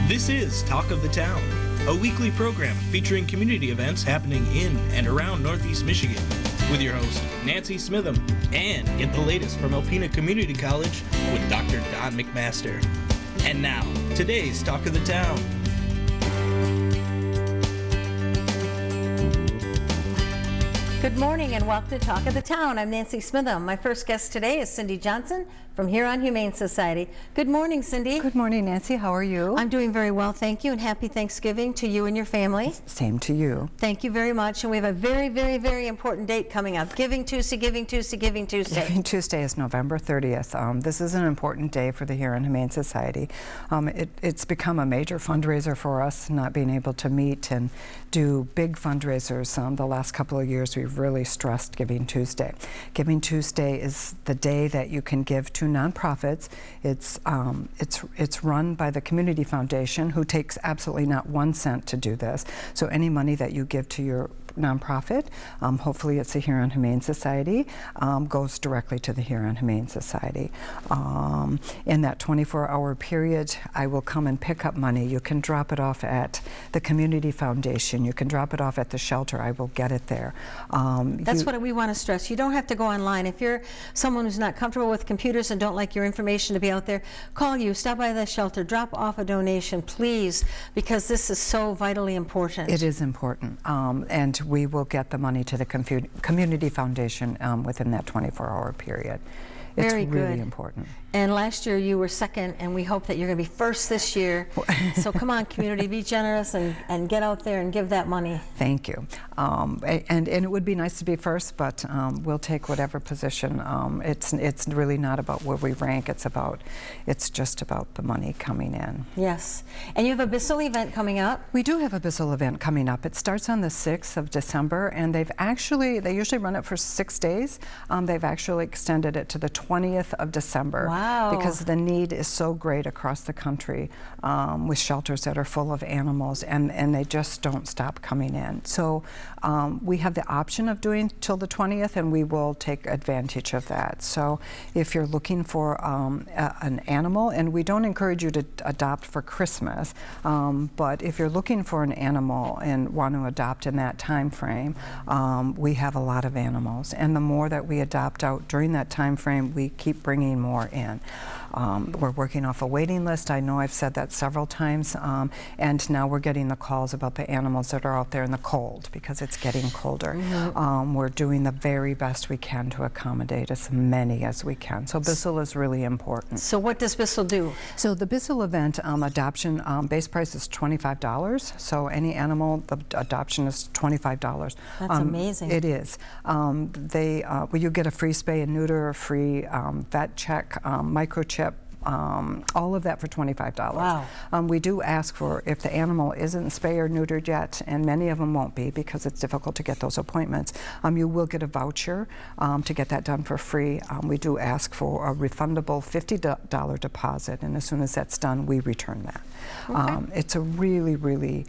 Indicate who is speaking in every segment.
Speaker 1: This is Talk of the Town, a weekly program featuring community events happening in and around Northeast Michigan, with your host, Nancy Smitham, and get the latest from Alpena Community College with Dr. Don McMaster. And now, today's Talk of the Town.
Speaker 2: Good morning and welcome to Talk of the Town. I'm Nancy Smitham. My first guest today is Cindy Johnson from Huron Humane Society. Good morning, Cindy.
Speaker 3: Good morning, Nancy. How are you?
Speaker 2: I'm doing very well, thank you, and happy Thanksgiving to you and your family.
Speaker 3: Same to you.
Speaker 2: Thank you very much. And we have a very, very, very important date coming up. Giving Tuesday, Giving Tuesday, Giving Tuesday.
Speaker 3: Giving Tuesday is November 30th. This is an important day for the Huron Humane Society. It's become a major fundraiser for us, not being able to meet and do big fundraisers. The last couple of years, we've really stressed Giving Tuesday. Giving Tuesday is the day that you can give to nonprofits. It's run by the Community Foundation, who takes absolutely not 1 cent to do this. So any money that you give to your nonprofit, hopefully it's the Huron Humane Society, goes directly to the Huron Humane Society. In that 24-hour period, I will come and pick up money. You can drop it off at the Community Foundation. You can drop it off at the shelter. I will get it there.
Speaker 2: That's what we want to stress. You don't have to go online. If you're someone who's not comfortable with computers and don't like your information to be out there, call you, stop by the shelter, drop off a donation, please, because this is so vitally important.
Speaker 3: It is important. And we will get the money to the Community Foundation within that 24-hour period. It's really important.
Speaker 2: And last year you were second, and we hope that you're going to be first this year. So come on, community, be generous and get out there and give that money.
Speaker 3: Thank you. And it would be nice to be first, but we'll take whatever position. It's really not about where we rank. It's just about the money coming in.
Speaker 2: Yes. And you have a Bissell event coming up.
Speaker 3: We do have a Bissell event coming up. It starts on the 6th of December, and they usually run it for 6 days. They've actually extended it to the 20th of December.
Speaker 2: Wow.
Speaker 3: Because the need is so great across the country with shelters that are full of animals, and they just don't stop coming in. So we have the option of doing till the 20th, and we will take advantage of that. So if you're looking for an animal, and we don't encourage you to adopt for Christmas, but if you're looking for an animal and want to adopt in that time frame, we have a lot of animals, and the more that we adopt out during that time frame, we keep bringing more in. We're working off a waiting list. I know I've said that several times, and now we're getting the calls about the animals that are out there in the cold, because it's getting colder. Mm-hmm. We're doing the very best we can to accommodate as many as we can. So Bissell is really important.
Speaker 2: So what does Bissell do? So
Speaker 3: the Bissell event adoption base price is $25. So any animal, the adoption is $25.
Speaker 2: That's amazing.
Speaker 3: It is. You get a free spay and neuter, a free vet check, microchip, all of that for $25.
Speaker 2: Wow.
Speaker 3: We do ask for, if the animal isn't spay or neutered yet, and many of them won't be because it's difficult to get those appointments, you will get a voucher to get that done for free. We do ask for a refundable $50 deposit, and as soon as that's done, we return that.
Speaker 2: Okay.
Speaker 3: It's a really, really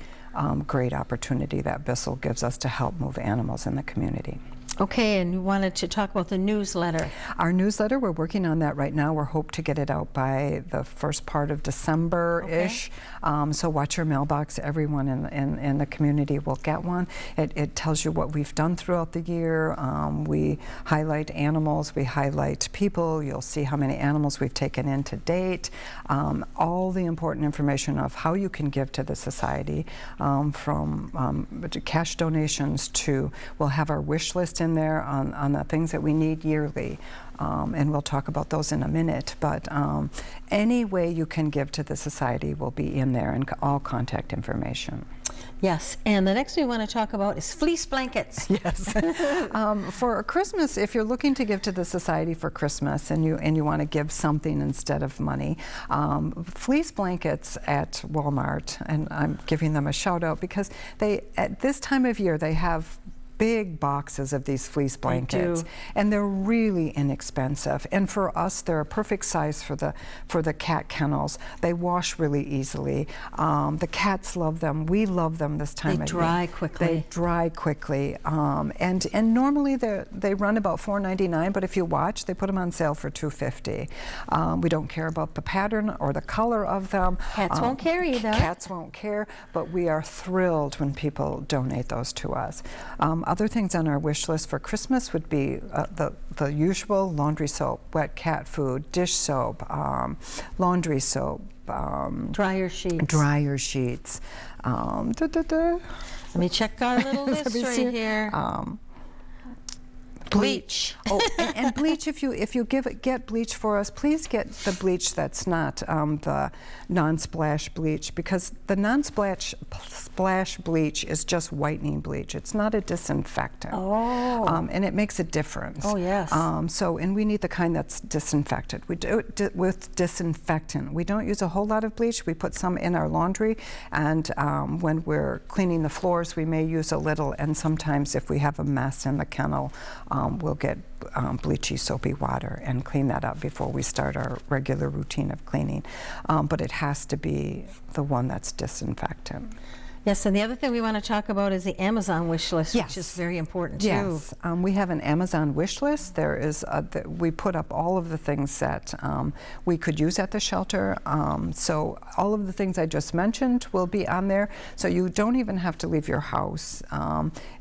Speaker 3: great opportunity that Bissell gives us to help move animals in the community.
Speaker 2: Okay, and you wanted to talk about the newsletter.
Speaker 3: Our newsletter, we're working on that right now. We're hoping to get it out by the first part of December-ish. Okay. So watch your mailbox. Everyone in the community will get one. It tells you what we've done throughout the year. We highlight animals. We highlight people. You'll see how many animals we've taken in to date. All the important information of how you can give to the society, from cash donations to, we'll have our wish list in there on the things that we need yearly, and we'll talk about those in a minute, but any way you can give to the society will be in there, and all contact information.
Speaker 2: Yes, and the next we want to talk about is fleece blankets.
Speaker 3: Yes. For Christmas, if you're looking to give to the society for Christmas and you want to give something instead of money, fleece blankets at Walmart, and I'm giving them a shout out because at this time of year they have big boxes of these fleece blankets, and they're really inexpensive. And for us, they're a perfect size for the cat kennels. They wash really easily. The cats love them. We love them this time of year.
Speaker 2: They dry quickly.
Speaker 3: They dry quickly. And normally they run about $4.99, but if you watch, they put them on sale for $2.50. We don't care about the pattern or the color of them.
Speaker 2: Cats won't care either.
Speaker 3: Cats won't care, but we are thrilled when people donate those to us. Other things on our wish list for Christmas would be the usual laundry soap, wet cat food, dish soap, laundry soap,
Speaker 2: dryer sheets.
Speaker 3: Dryer sheets.
Speaker 2: Let me check our little list right here. Bleach.
Speaker 3: Oh, and bleach. If you get bleach for us, please get the bleach that's not the non-splash bleach, because the non-splash bleach is just whitening bleach. It's not a disinfectant.
Speaker 2: Oh.
Speaker 3: And it makes a difference.
Speaker 2: Oh yes.
Speaker 3: And we need the kind that's disinfected. We do it with disinfectant. We don't use a whole lot of bleach. We put some in our laundry, and when we're cleaning the floors, we may use a little. And sometimes, if we have a mess in the kennel, we'll get bleachy, soapy water and clean that up before we start our regular routine of cleaning. But it has to be the one that's disinfectant.
Speaker 2: Yes, and the other thing we want to talk about is the Amazon wish list,
Speaker 3: Yes.
Speaker 2: which is very important too.
Speaker 3: Yes, we have an Amazon wish list. There is we put up all of the things that we could use at the shelter. So all of the things I just mentioned will be on there. So you don't even have to leave your house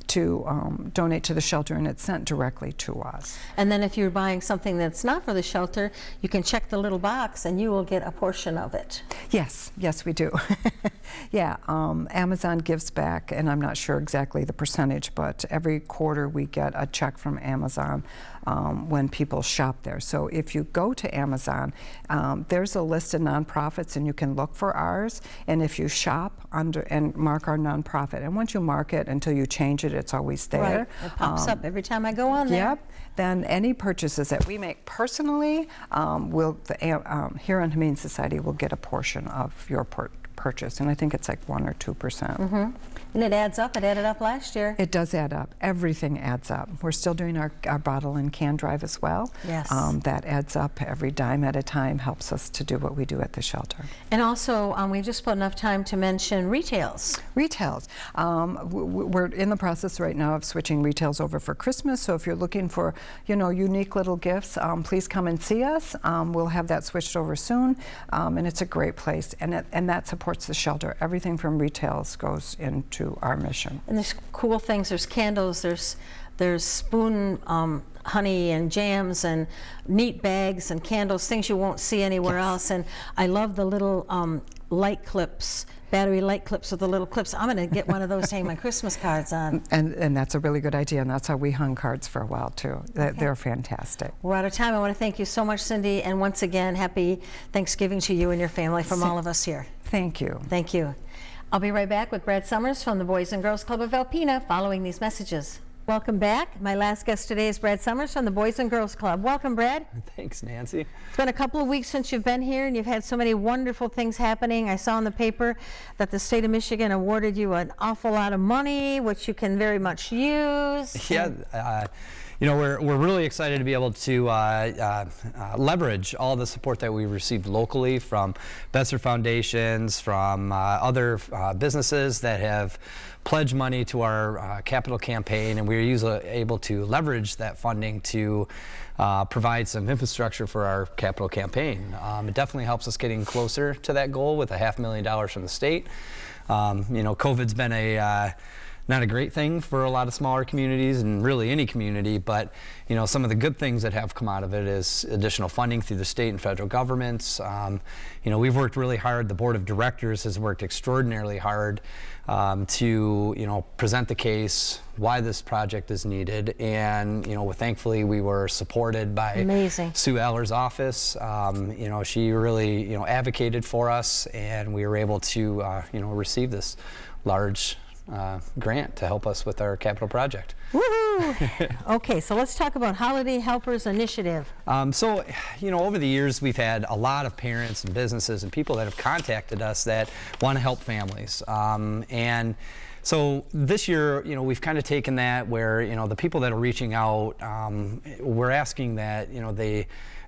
Speaker 3: to donate to the shelter, and it's sent directly to us.
Speaker 2: And then if you're buying something that's not for the shelter, you can check the little box and you will get a portion of it.
Speaker 3: Yes, yes we do. Yeah, Amazon gives back, and I'm not sure exactly the percentage, but every quarter we get a check from Amazon when people shop there. So if you go to Amazon, there's a list of nonprofits, and you can look for ours, and if you shop under and mark our nonprofit, and once you mark it until you change it, it's always there.
Speaker 2: Right, it pops up every time I go on there.
Speaker 3: Yep. Then any purchases that we make personally, here on Humane Society will get a portion of your purchase, and I think it's like 1 or 2%.
Speaker 2: Mm-hmm. And it adds up. It added up last year.
Speaker 3: It does add up. Everything adds up. We're still doing our bottle and can drive as well.
Speaker 2: Yes.
Speaker 3: That adds up. Every dime at a time helps us to do what we do at the shelter.
Speaker 2: And also, we've just put enough time to mention retails.
Speaker 3: Retails. We're in the process right now of switching retails over for Christmas. So if you're looking for, unique little gifts, please come and see us. We'll have that switched over soon, and it's a great place. And that supports the shelter. Everything from retails goes into our mission.
Speaker 2: And there's cool things. There's candles. There's spoon honey and jams and neat bags and candles, things you won't see anywhere else. And I love the little light clips, battery light clips with the little clips. I'm going to get one of those to hang my Christmas cards on.
Speaker 3: And that's a really good idea, and that's how we hung cards for a while too. They're fantastic.
Speaker 2: We're out of time. I want to thank you so much, Cindy, and once again, happy Thanksgiving to you and your family from all of us here.
Speaker 3: Thank you.
Speaker 2: Thank you. I'll be right back with Brad Summers from the Boys and Girls Club of Alpena following these messages. Welcome back. My last guest today is Brad Summers from the Boys and Girls Club. Welcome, Brad.
Speaker 4: Thanks, Nancy.
Speaker 2: It's been a couple of weeks since you've been here, and you've had so many wonderful things happening. I saw in the paper that the state of Michigan awarded you an awful lot of money, which you can very much use.
Speaker 4: Yeah. We're really excited to be able to leverage all the support that we received locally from Besser Foundations, from other businesses that have pledged money to our capital campaign, and we were able to leverage that funding to provide some infrastructure for our capital campaign. It definitely helps us getting closer to that goal with $500,000 from the state. COVID's been not a great thing for a lot of smaller communities and really any community, but some of the good things that have come out of it is additional funding through the state and federal governments. We've worked really hard. The board of directors has worked extraordinarily hard to present the case why this project is needed, and thankfully we were supported by Sue Eller's office. She really advocated for us, and we were able to receive this large grant to help us with our capital project.
Speaker 2: Woohoo! Okay, so let's talk about Holiday Helpers Initiative.
Speaker 4: Over the years we've had a lot of parents and businesses and people that have contacted us that want to help families. And So this year, you know, we've kind of taken that where, you know, the people that are reaching out, we're asking that, you know, they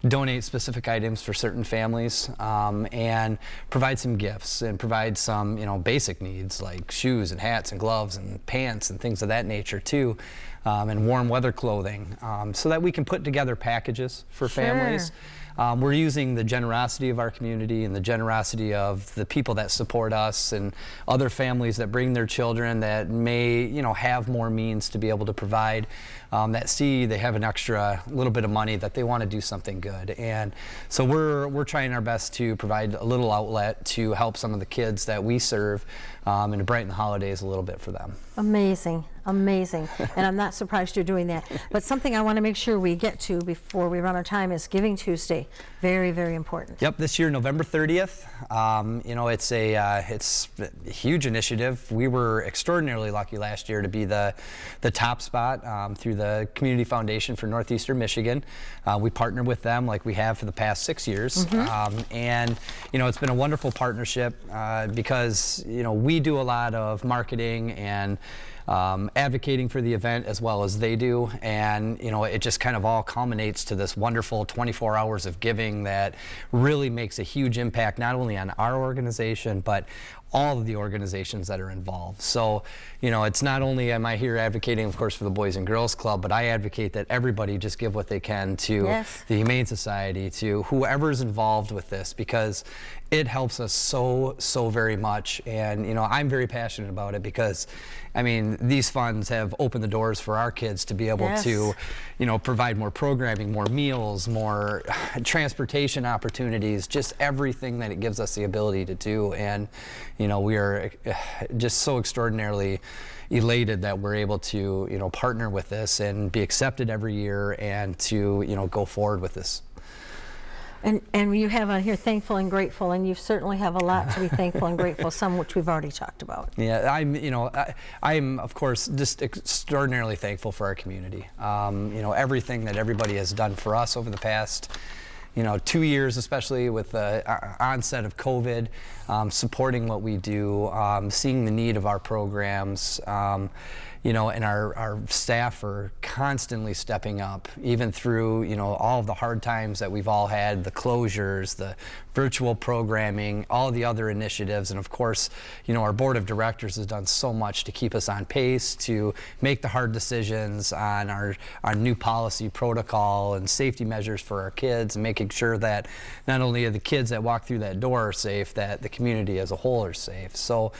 Speaker 4: donate specific items for certain families, and provide some gifts and provide some, you know, basic needs like shoes and hats and gloves and pants and things of that nature too, and warm weather clothing, so that we can put together packages for families. We're using the generosity of our community and the generosity of the people that support us and other families that bring their children that may, you know, have more means to be able to provide, that see they have an extra little bit of money that they want to do something good. And so we're trying our best to provide a little outlet to help some of the kids that we serve, and to brighten the holidays a little bit for them.
Speaker 2: Amazing, amazing. And I'm not surprised you're doing that. But something I want to make sure we get to before we run out of time is Giving Tuesday. Very, very important.
Speaker 4: Yep, this year, November 30th. You know, it's a huge initiative. We were extraordinarily lucky last year to be the top spot through the Community Foundation for Northeastern Michigan. We partner with them like we have for the past 6 years. And, you know, it's been a wonderful partnership because, you know, we do a lot of marketing and advocating for the event as well as they do, and you know, it just kind of all culminates to this wonderful 24 hours of giving that really makes a huge impact not only on our organization but all of the organizations that are involved. So, you know, it's not only am I here advocating, of course, for the Boys and Girls Club, but I advocate that everybody just give what they can to the Humane Society, to whoever's involved with this, because it helps us so very much. And, you know, I'm very passionate about it because, I mean, these funds have opened the doors for our kids to be able to, you know, provide more programming, more meals, more transportation opportunities, just everything that it gives us the ability to do. And, you know, we are just so extraordinarily elated that we're able to, you know, partner with this and be accepted every year and to, you know, go forward with this.
Speaker 2: And you have on here thankful and grateful, and you certainly have a lot to be thankful and grateful, some which we've already talked about.
Speaker 4: Yeah, I'm of course just extraordinarily thankful for our community. You know, everything that everybody has done for us over the past, you know, 2 years, especially with the onset of COVID, supporting what we do, seeing the need of our programs, you know, and our staff are constantly stepping up, even through, you know, all of the hard times that we've all had, the closures, the virtual programming, all the other initiatives. And of course, you know, our board of directors has done so much to keep us on pace, to make the hard decisions on our new policy protocol and safety measures for our kids, and making sure that not only are the kids that walk through that door are safe, that the community as a whole are safe. So,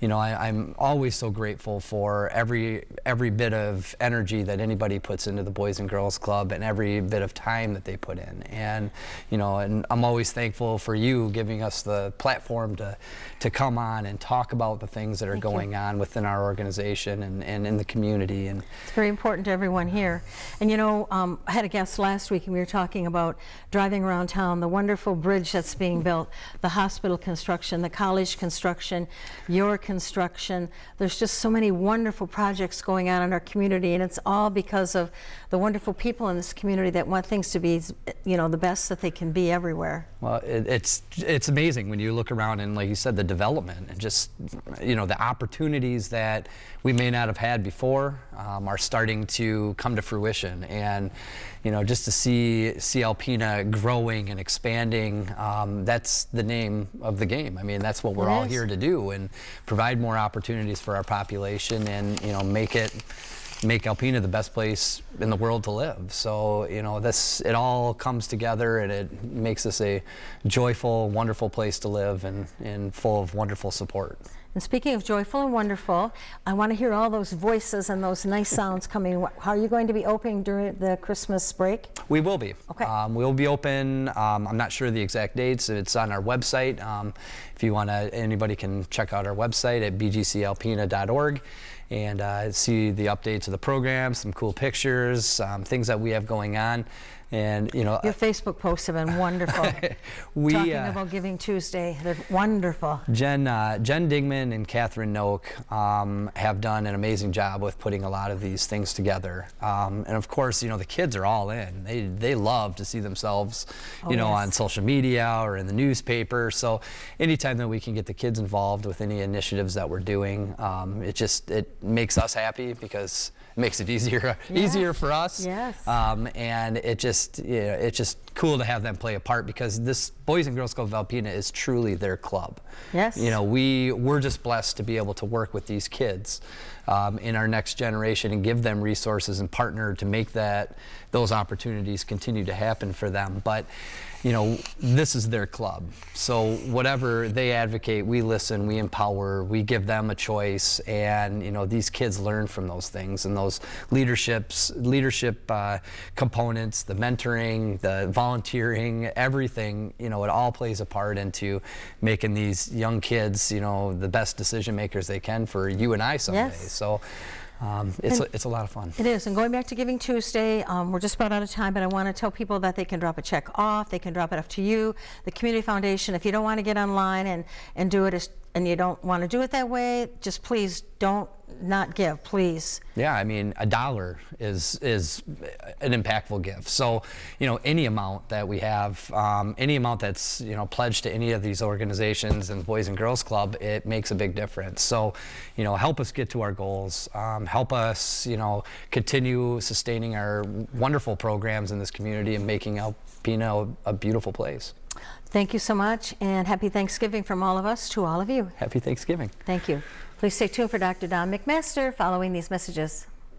Speaker 4: you know, I'm always so grateful for every bit of energy that anybody puts into the Boys and Girls Club and every bit of time that they put in. And, you know, and I'm always thankful for you giving us the platform to come on and talk about the things that are going on within our organization and in the community. And
Speaker 2: it's very important to everyone here. And you know, I had a guest last week and we were talking about driving around town, the wonderful bridge that's being built, the hospital construction, the college construction, your construction. There's just so many wonderful projects going on in our community, and it's all because of the wonderful people in this community that want things to be, you know, the best that they can be everywhere.
Speaker 4: Well, it's amazing when you look around and, like you said, the development and just, you know, the opportunities that we may not have had before are starting to come to fruition. And, you know, just to see Alpena growing and expanding, that's the name of the game. I mean, that's what we're all here to do, and provide more opportunities for our population, and, you know, make Alpena the best place in the world to live. So, you know, it all comes together, and it makes us a joyful, wonderful place to live, and full of wonderful support.
Speaker 2: And speaking of joyful and wonderful, I want to hear all those voices and those nice sounds coming. How are you going to be opening during the Christmas break?
Speaker 4: We will be.
Speaker 2: Okay.
Speaker 4: We'll be open. I'm not sure the exact dates. It's on our website. If you want to, anybody can check out our website at bgcalpena.org and see the updates of the program, some cool pictures, things that we have going on. And you know,
Speaker 2: Your Facebook posts have been wonderful. Talking about Giving Tuesday, they're wonderful.
Speaker 4: Jen Dingman and Catherine Noak have done an amazing job with putting a lot of these things together. And of course, you know, the kids are all in. They love to see themselves, you know, on social media or in the newspaper. So anytime that we can get the kids involved with any initiatives that we're doing, it makes us happy because it makes it easier for us.
Speaker 2: Yes.
Speaker 4: And it's just cool to have them play a part because this Boys and Girls Club of Alpena is truly their club.
Speaker 2: Yes.
Speaker 4: You know, we're just blessed to be able to work with these kids in our next generation and give them resources and partner to make those opportunities continue to happen for them. But you know, this is their club. So whatever they advocate, we listen, we empower, we give them a choice, and you know, these kids learn from those things and those leadership components, the mentoring, the volunteering, everything. You know, it all plays a part into making these young kids, you know, the best decision makers they can for you and I someday.
Speaker 2: Yes.
Speaker 4: So. It's a lot of fun.
Speaker 2: It is. And going back to Giving Tuesday, we're just about out of time, but I want to tell people that they can drop a check off. They can drop it off to you, the Community Foundation. If you don't want to get online and do it, and you don't want to do it that way, just please don't not give, please.
Speaker 4: Yeah, I mean, $1 is an impactful gift. So, you know, any amount that we have, any amount that's, you know, pledged to any of these organizations and Boys and Girls Club, it makes a big difference. So, you know, help us get to our goals. Help us, you know, continue sustaining our wonderful programs in this community and making Alpena a beautiful place.
Speaker 2: Thank you so much, and happy Thanksgiving from all of us to all of you.
Speaker 4: Happy Thanksgiving.
Speaker 2: Thank you. Please stay tuned for Dr. Don McMaster following these messages.